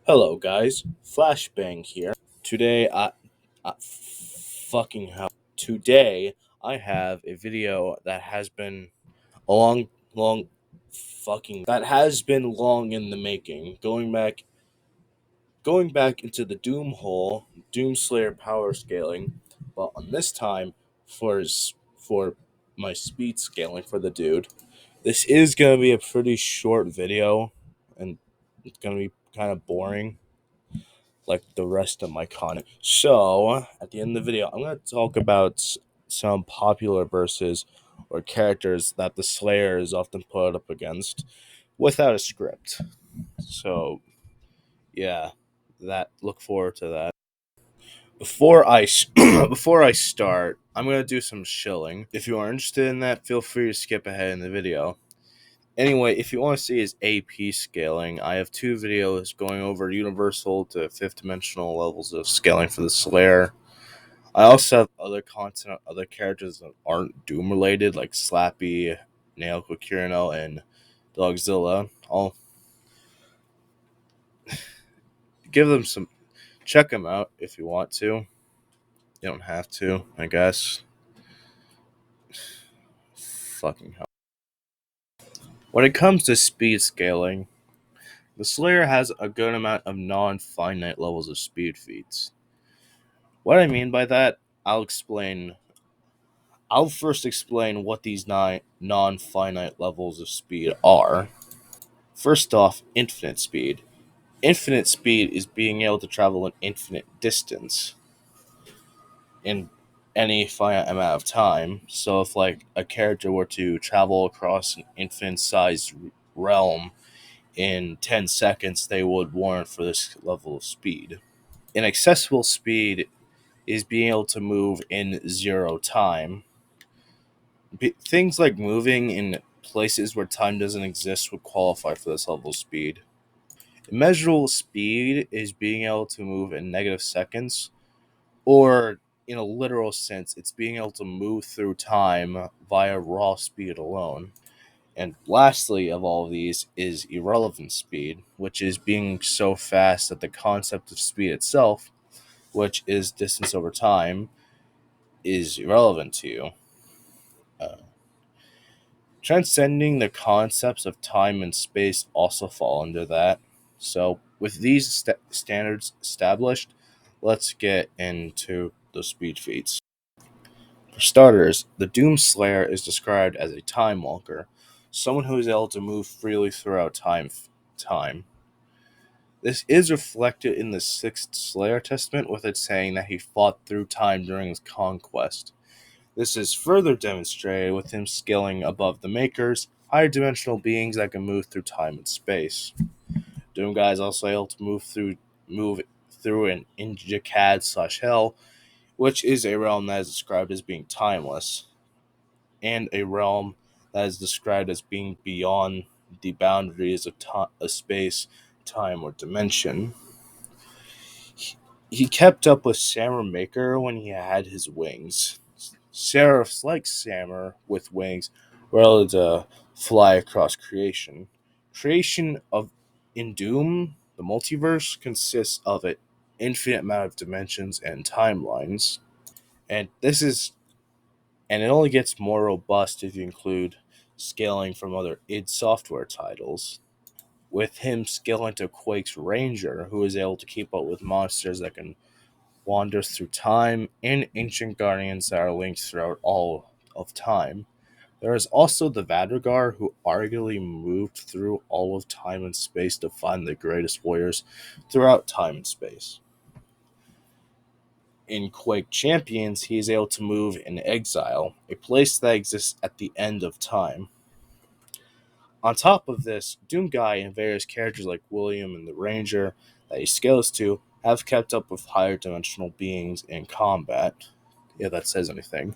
Hello, guys. Flashbang here. Today, fucking hell. Today, I have a video that has been a long, that has been long in the making. Going back into the Doom hole, Doomslayer power scaling, but on this time for my speed scaling for the dude. This is gonna be a pretty short video, and it's gonna be kind of boring like the rest of my content. So, at the end of the video, I'm going to talk about some popular verses or characters that the Slayer is often put up against without a script. So, yeah, that look forward to that. Before I before I start, I'm going to do some shilling. If you are interested in that, feel free to skip ahead in the video. Anyway, if you want to see his AP scaling, I have two videos going over universal to fifth dimensional levels of scaling for the Slayer. I also have other content on other characters that aren't Doom related, like Slappy, Nail Quicurino, and Dogzilla. I'll give them some. Check them out if you want to. You don't have to, I guess. Fucking hell. When it comes to speed scaling, the Slayer has a good amount of non finite levels of speed feats. What I mean by that, I'll explain. I'll first explain what these nine non-finite levels of speed are. First off, infinite speed. Infinite speed is being able to travel an infinite distance in any finite amount of time. So if like a character were to travel across an infinite sized realm in 10 seconds, they would warrant for this level of speed. Inaccessible speed is being able to move in zero time. Things like moving in places where time doesn't exist would qualify for this level of speed. Immeasurable speed is being able to move in negative seconds, or in a literal sense, it's being able to move through time via raw speed alone. And lastly, of all of these, is irrelevant speed, which is being so fast that the concept of speed itself, which is distance over time, is irrelevant to you. Uh, Transcending the concepts of time and space also fall under that. So, with these standards established, let's get into the speed feats. For starters, the Doom Slayer is described as a time walker, someone who is able to move freely throughout time. This is reflected in the Sixth Slayer Testament, with it saying that he fought through time during his conquest. This is further demonstrated with him scaling above the Makers, higher dimensional beings that can move through time and space. Doomguy is also able to move through an Injicad slash Hell, which is a realm that is described as being timeless, and a realm that is described as being beyond the boundaries of space, time, or dimension. He kept up with Samur Maker when he had his wings. Seraphs like Samur with wings were able to fly across creation. Creation of in Doom, the multiverse consists of an infinite amount of dimensions and timelines. And it only gets more robust if you include scaling from other id Software titles. With him scaling to Quake's Ranger, who is able to keep up with monsters that can wander through time, and ancient guardians that are linked throughout all of time. There is also the Vadrigar, who arguably moved through all of time and space to find the greatest warriors throughout time and space. In Quake Champions, he is able to move in exile, a place that exists at the end of time. On top of this, Doomguy and various characters like William and the Ranger that he scales to have kept up with higher dimensional beings in combat. Yeah, that says anything.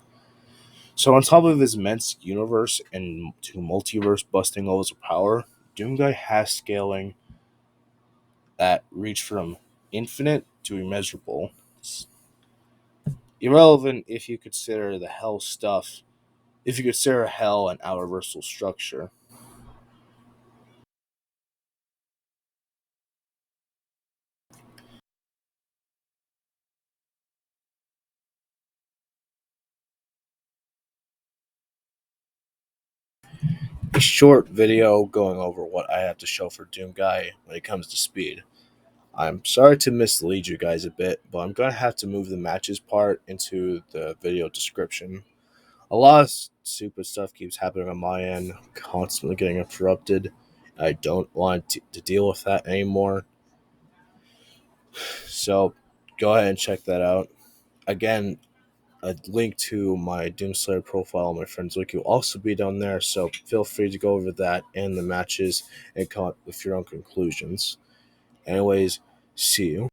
So on top of his immense universe and two multiverse busting levels of power, Doomguy has scaling that reach from infinite to immeasurable. It's irrelevant if you consider the hell stuff, if you consider hell an outerversal structure. a short video going over what I have to show for Doomguy when it comes to speed. I'm sorry to mislead you guys a bit, but I'm going to have to move the matches part into the video description. A lot of stupid stuff keeps happening on my end, constantly getting interrupted. I don't want to deal with that anymore. So go ahead and check that out. Again, a link to my Doomslayer profile on my friend's wiki will also be down there, so feel free to go over that and the matches and come up with your own conclusions. Anyways, see you